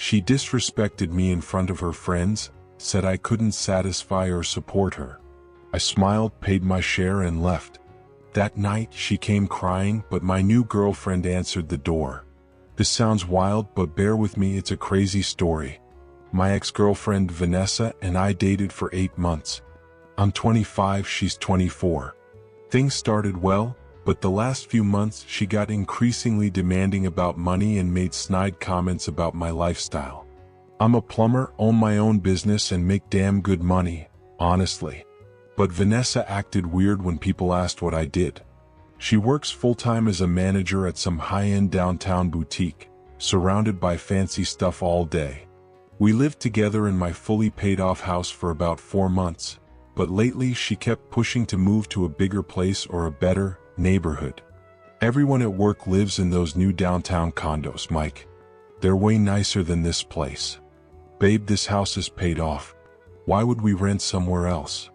She disrespected me in front of her friends, said I couldn't satisfy or support her. I smiled, paid my share and left. That night she came crying, but my new girlfriend answered the door. This sounds wild, but bear with me, it's a crazy story. My ex-girlfriend Vanessa and I dated for 8 months. I'm 25, she's 24. Things started well, but the last few months she got increasingly demanding about money and made snide comments about my lifestyle. I'm a plumber, own my own business and make damn good money, honestly. But Vanessa acted weird when people asked what I did. She works full-time as a manager at some high-end downtown boutique, surrounded by fancy stuff all day. We lived together in my fully paid-off house for about 4 months, but lately she kept pushing to move to a bigger place or a better neighborhood. Everyone at work lives in those new downtown condos, Mike. They're way nicer than this place. Babe, this house is paid off. Why would we rent somewhere else?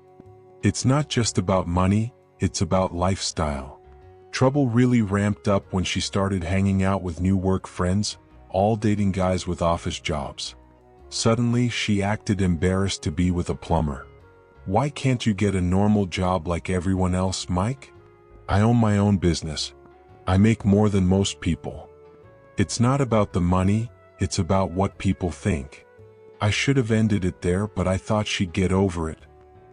It's not just about money, it's about lifestyle. Trouble really ramped up when she started hanging out with new work friends, all dating guys with office jobs. Suddenly, she acted embarrassed to be with a plumber. Why can't you get a normal job like everyone else, Mike? I own my own business. I make more than most people. It's not about the money, it's about what people think. I should have ended it there, but I thought she'd get over it.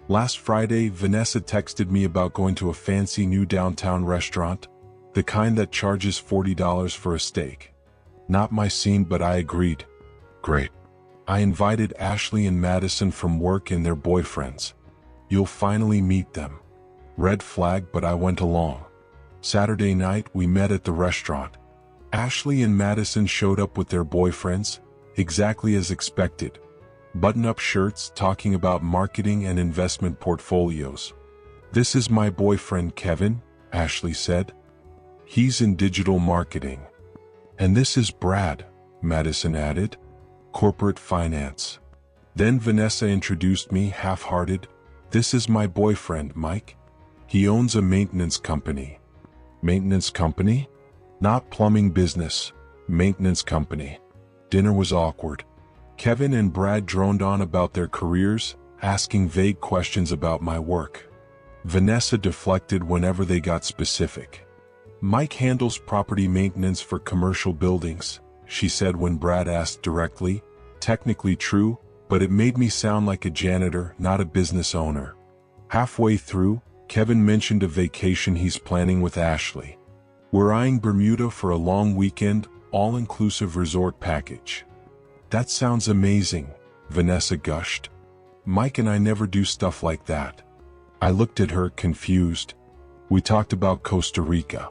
Last Friday, Vanessa texted me about going to a fancy new downtown restaurant, the kind that charges $40 for a steak. Not my scene, but I agreed. Great. I invited Ashley and Madison from work and their boyfriends. You'll finally meet them. Red flag, but I went along. Saturday night, we met at the restaurant. Ashley and Madison showed up with their boyfriends, exactly as expected. Button-up shirts talking about marketing and investment portfolios. This is my boyfriend Kevin, Ashley said. He's in digital marketing. And this is Brad, Madison added. Corporate finance. Then Vanessa introduced me half-hearted. This is my boyfriend Mike. He owns a maintenance company. Maintenance company? Not plumbing business. Maintenance company. Dinner was awkward. Kevin and Brad droned on about their careers, asking vague questions about my work. Vanessa deflected whenever they got specific. Mike handles property maintenance for commercial buildings, she said when Brad asked directly. Technically true, but it made me sound like a janitor, not a business owner. Halfway through, Kevin mentioned a vacation he's planning with Ashley. We're eyeing Bermuda for a long weekend, all-inclusive resort package. That sounds amazing, Vanessa gushed. Mike and I never do stuff like that. I looked at her, confused. We talked about Costa Rica.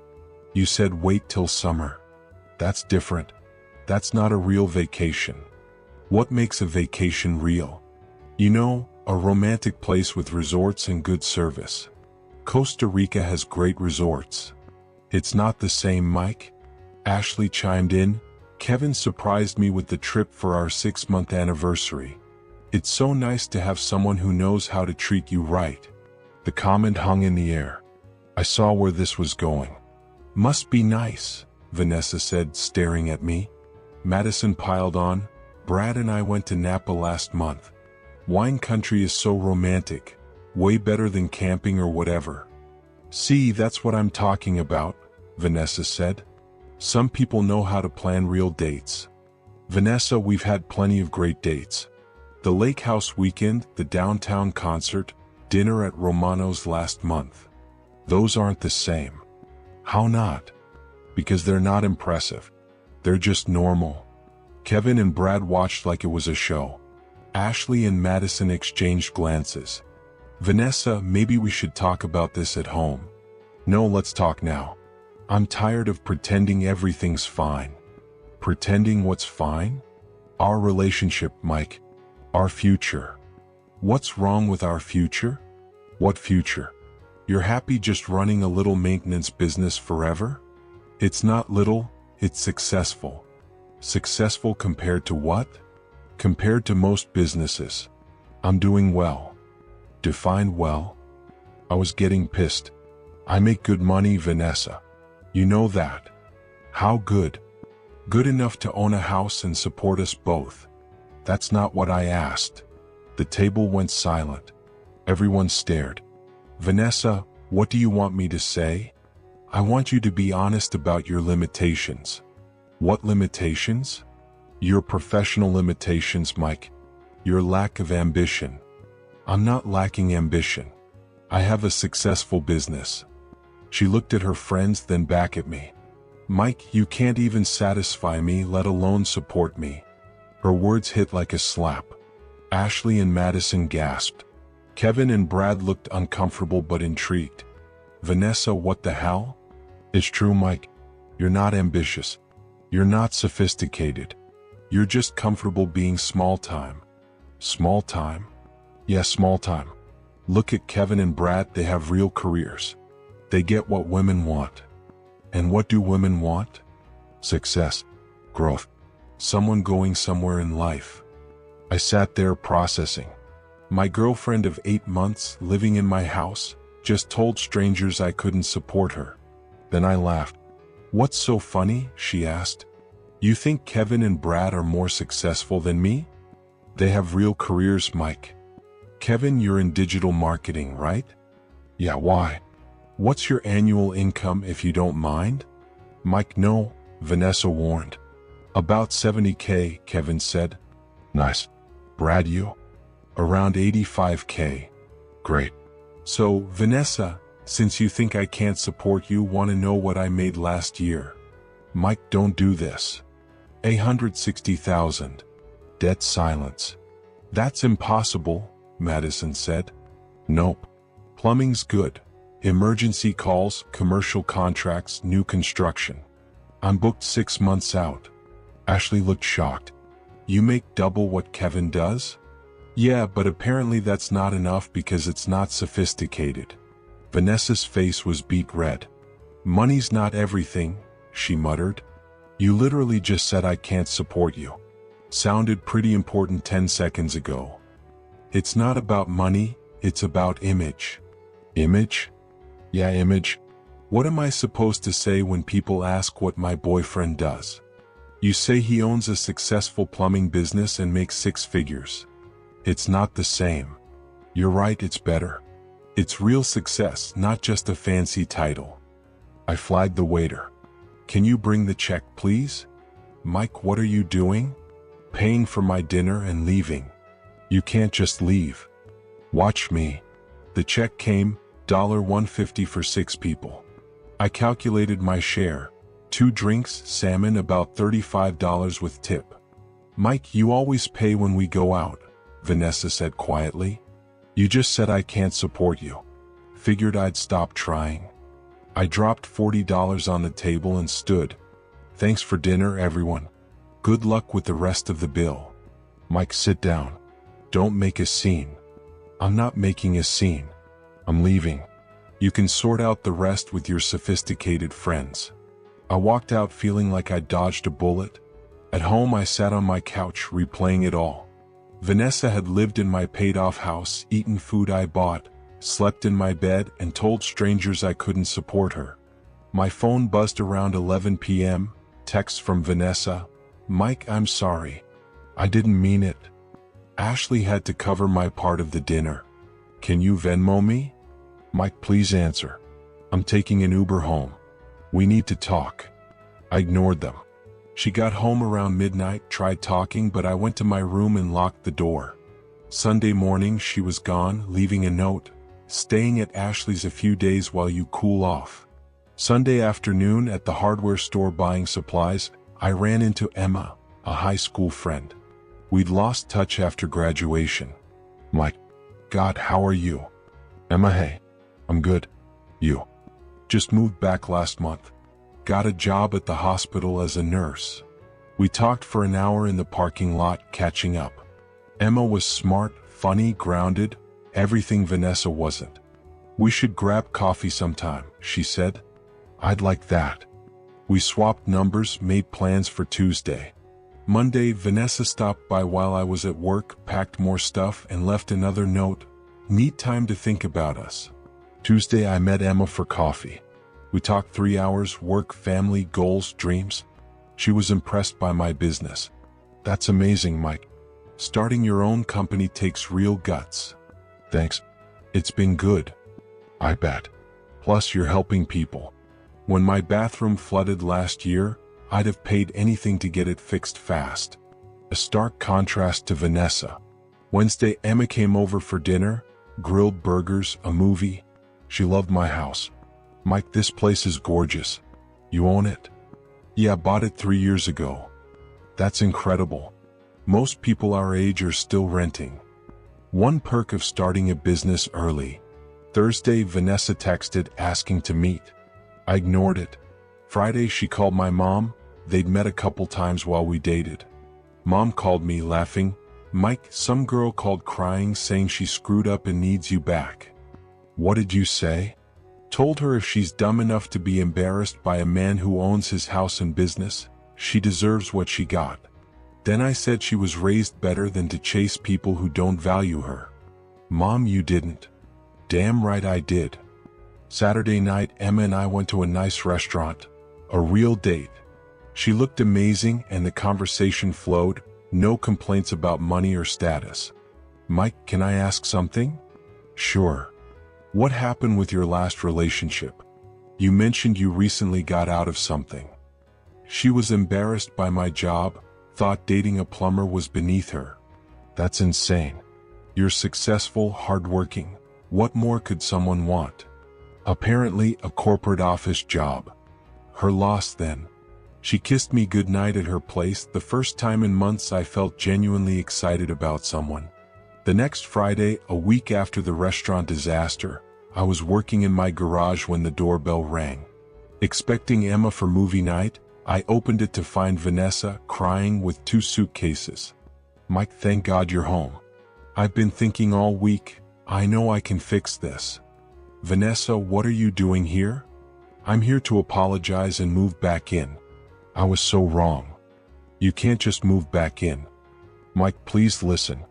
You said wait till summer. That's different. That's not a real vacation. What makes a vacation real? You know, a romantic place with resorts and good service. Costa Rica has great resorts. It's not the same, Mike? Ashley chimed in. Kevin surprised me with the trip for our 6-month anniversary. It's so nice to have someone who knows how to treat you right. The comment hung in the air. I saw where this was going. Must be nice, Vanessa said, staring at me. Madison piled on. Brad and I went to Napa last month. Wine country is so romantic. Way better than camping or whatever. See, that's what I'm talking about, Vanessa said. Some people know how to plan real dates. Vanessa, we've had plenty of great dates. The lake house weekend, the downtown concert, dinner at Romano's last month. Those aren't the same. How not? Because they're not impressive. They're just normal. Kevin and Brad watched like it was a show. Ashley and Madison exchanged glances. Vanessa, maybe we should talk about this at home. No, let's talk now. I'm tired of pretending everything's fine. Pretending what's fine? Our relationship, Mike. Our future. What's wrong with our future? What future? You're happy just running a little maintenance business forever? It's not little, it's successful. Successful compared to what? Compared to most businesses. I'm doing well. Define well? I was getting pissed. I make good money, Vanessa. You know that. How good? Good enough to own a house and support us both. That's not what I asked. The table went silent. Everyone stared. Vanessa, what do you want me to say? I want you to be honest about your limitations. What limitations? Your professional limitations, Mike. Your lack of ambition. I'm not lacking ambition. I have a successful business. She looked at her friends, then back at me. Mike, you can't even satisfy me, let alone support me. Her words hit like a slap. Ashley and Madison gasped. Kevin and Brad looked uncomfortable but intrigued. Vanessa, what the hell? It's true, Mike. You're not ambitious. You're not sophisticated. You're just comfortable being small time. Small time? Yeah, small time. Look at Kevin and Brad, they have real careers. They get what women want. And what do women want? Success. Growth. Someone going somewhere in life. I sat there processing. My girlfriend of 8 months living in my house just told strangers I couldn't support her. Then I laughed. What's so funny? She asked. You think Kevin and Brad are more successful than me? They have real careers, Mike. Kevin, you're in digital marketing, right? Yeah, why? What's your annual income if you don't mind? Mike, no, Vanessa warned. About $70K, Kevin said. Nice. Brad, you? Around $85K. Great. So, Vanessa, since you think I can't support you, want to know what I made last year? Mike, don't do this. $160,000. Dead silence. That's impossible, Madison said. Nope. Plumbing's good. Emergency calls, commercial contracts, new construction. I'm booked 6 months out. Ashley looked shocked. You make double what Kevin does? Yeah, but apparently that's not enough because it's not sophisticated. Vanessa's face was beet red. Money's not everything, she muttered. You literally just said I can't support you. Sounded pretty important 10 seconds ago. It's not about money, it's about image. Image? Yeah, image. What am I supposed to say when people ask what my boyfriend does? You say he owns a successful plumbing business and makes 6 figures. It's not the same. You're right, it's better. It's real success, not just a fancy title. I flagged the waiter. Can you bring the check, please? Mike, what are you doing? Paying for my dinner and leaving. You can't just leave. Watch me. The check came, $150 for 6 people. I calculated my share. 2 drinks, salmon, about $35 with tip. Mike, you always pay when we go out, Vanessa said quietly. You just said I can't support you. Figured I'd stop trying. I dropped $40 on the table and stood. Thanks for dinner, everyone. Good luck with the rest of the bill. Mike, sit down. Don't make a scene. I'm not making a scene. I'm leaving. You can sort out the rest with your sophisticated friends. I walked out feeling like I dodged a bullet. At home, I sat on my couch replaying it all. Vanessa had lived in my paid-off house, eaten food I bought, slept in my bed, and told strangers I couldn't support her. My phone buzzed around 11 p.m., text from Vanessa. Mike, I'm sorry. I didn't mean it. Ashley had to cover my part of the dinner. Can you Venmo me? Mike, please answer. I'm taking an Uber home. We need to talk. I ignored them. She got home around midnight, tried talking, but I went to my room and locked the door. Sunday morning, she was gone, leaving a note. Staying at Ashley's a few days while you cool off. Sunday afternoon at the hardware store buying supplies, I ran into Emma, a high school friend. We'd lost touch after graduation. Mike, God, how are you? Emma, hey, I'm good. You? Just moved back last month. Got a job at the hospital as a nurse. We talked for an hour in the parking lot, catching up. Emma was smart, funny, grounded, everything Vanessa wasn't. We should grab coffee sometime, she said. I'd like that. We swapped numbers, made plans for Tuesday. Monday, Vanessa stopped by while I was at work, packed more stuff, and left another note. Need time to think about us. Tuesday, I met Emma for coffee. We talked 3 hours, work, family, goals, dreams. She was impressed by my business. That's amazing, Mike. Starting your own company takes real guts. Thanks. It's been good. I bet. Plus you're helping people. When my bathroom flooded last year, I'd have paid anything to get it fixed fast. A stark contrast to Vanessa. Wednesday, Emma came over for dinner, grilled burgers, a movie. She loved my house. Mike, this place is gorgeous. You own it? Yeah, bought it 3 years ago. That's incredible. Most people our age are still renting. One perk of starting a business early. Thursday, Vanessa texted asking to meet. I ignored it. Friday, she called my mom. They'd met a couple times while we dated. Mom called me laughing. Mike, some girl called crying saying she screwed up and needs you back. What did you say? Told her if she's dumb enough to be embarrassed by a man who owns his house and business, she deserves what she got. Then I said she was raised better than to chase people who don't value her. Mom, you didn't. Damn right I did. Saturday night, Emma and I went to a nice restaurant. A real date. She looked amazing and the conversation flowed, no complaints about money or status. Mike, can I ask something? Sure. What happened with your last relationship? You mentioned you recently got out of something. She was embarrassed by my job, thought dating a plumber was beneath her. That's insane. You're successful, hardworking. What more could someone want? Apparently a corporate office job. Her loss then. She kissed me goodnight at her place, the first time in months I felt genuinely excited about someone. The next Friday, a week after the restaurant disaster, I was working in my garage when the doorbell rang. Expecting Emma for movie night, I opened it to find Vanessa crying with 2 suitcases. Mike, thank God you're home. I've been thinking all week, I know I can fix this. Vanessa, what are you doing here? I'm here to apologize and move back in. I was so wrong. You can't just move back in. Mike, please listen.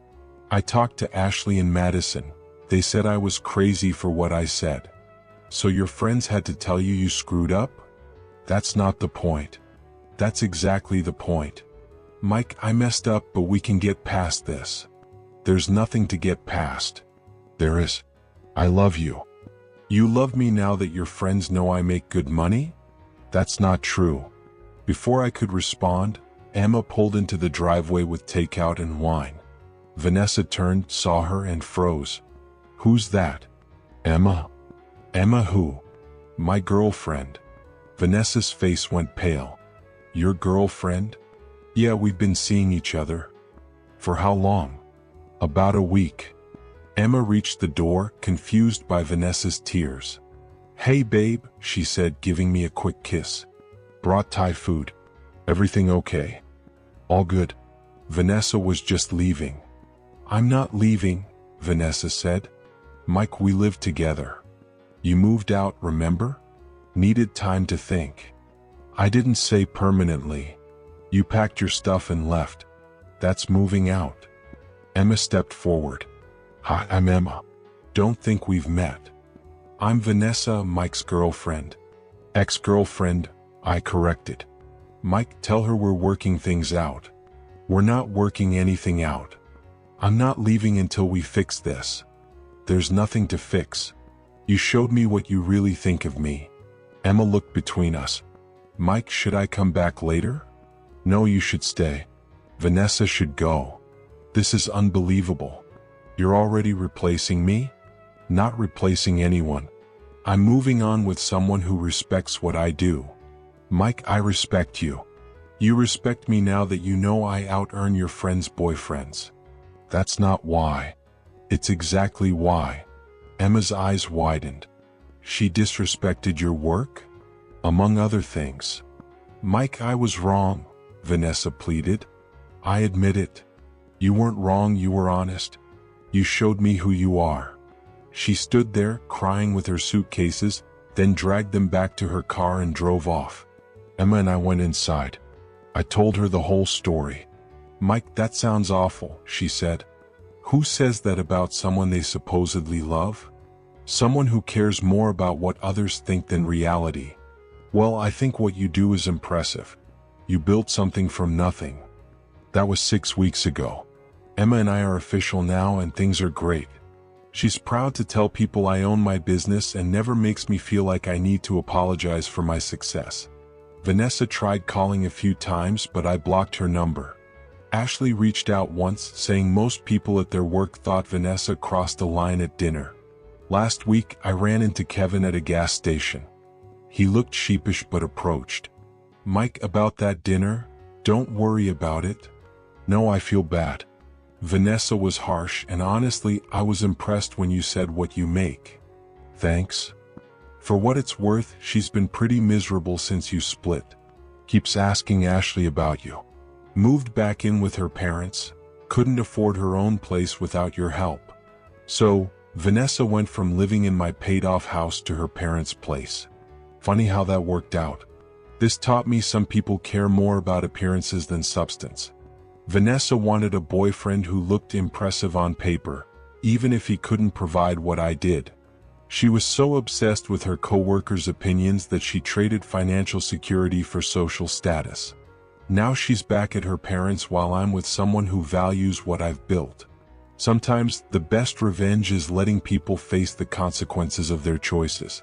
I talked to Ashley and Madison. They said I was crazy for what I said. So your friends had to tell you screwed up? That's not the point. That's exactly the point. Mike, I messed up, but we can get past this. There's nothing to get past. There is. I love you. You love me now that your friends know I make good money? That's not true. Before I could respond, Emma pulled into the driveway with takeout and wine. Vanessa turned, saw her, and froze. Who's that? Emma? Emma who? My girlfriend. Vanessa's face went pale. Your girlfriend? Yeah, we've been seeing each other. For how long? About a week. Emma reached the door, confused by Vanessa's tears. Hey babe, she said, giving me a quick kiss. Brought Thai food. Everything okay? All good. Vanessa was just leaving. I'm not leaving, Vanessa said. Mike, we live together. You moved out, remember? Needed time to think. I didn't say permanently. You packed your stuff and left. That's moving out. Emma stepped forward. Hi, I'm Emma. Don't think we've met. I'm Vanessa, Mike's girlfriend. Ex-girlfriend, I corrected. Mike, tell her we're working things out. We're not working anything out. I'm not leaving until we fix this. There's nothing to fix. You showed me what you really think of me. Emma looked between us. Mike, should I come back later? No, you should stay. Vanessa should go. This is unbelievable. You're already replacing me? Not replacing anyone. I'm moving on with someone who respects what I do. Mike, I respect you. You respect me now that you know I out-earn your friends' boyfriends. That's not why. It's exactly why. Emma's eyes widened. She disrespected your work? Among other things. Mike, I was wrong, Vanessa pleaded. I admit it. You weren't wrong, you were honest. You showed me who you are. She stood there, crying with her suitcases, then dragged them back to her car and drove off. Emma and I went inside. I told her the whole story. Mike, that sounds awful, she said. Who says that about someone they supposedly love? Someone who cares more about what others think than reality. Well, I think what you do is impressive. You built something from nothing. That was 6 weeks ago. Emma and I are official now and things are great. She's proud to tell people I own my business and never makes me feel like I need to apologize for my success. Vanessa tried calling a few times, but I blocked her number. Ashley reached out once, saying most people at their work thought Vanessa crossed a line at dinner. Last week, I ran into Kevin at a gas station. He looked sheepish but approached. "Mike, about that dinner? Don't worry about it." "No, I feel bad." Vanessa was harsh, and honestly, I was impressed when you said what you make. "Thanks." For what it's worth, she's been pretty miserable since you split. Keeps asking Ashley about you. Moved back in with her parents, couldn't afford her own place without your help. So, Vanessa went from living in my paid-off house to her parents' place. Funny how that worked out. This taught me some people care more about appearances than substance. Vanessa wanted a boyfriend who looked impressive on paper, even if he couldn't provide what I did. She was so obsessed with her coworkers' opinions that she traded financial security for social status. Now she's back at her parents while I'm with someone who values what I've built. Sometimes the best revenge is letting people face the consequences of their choices.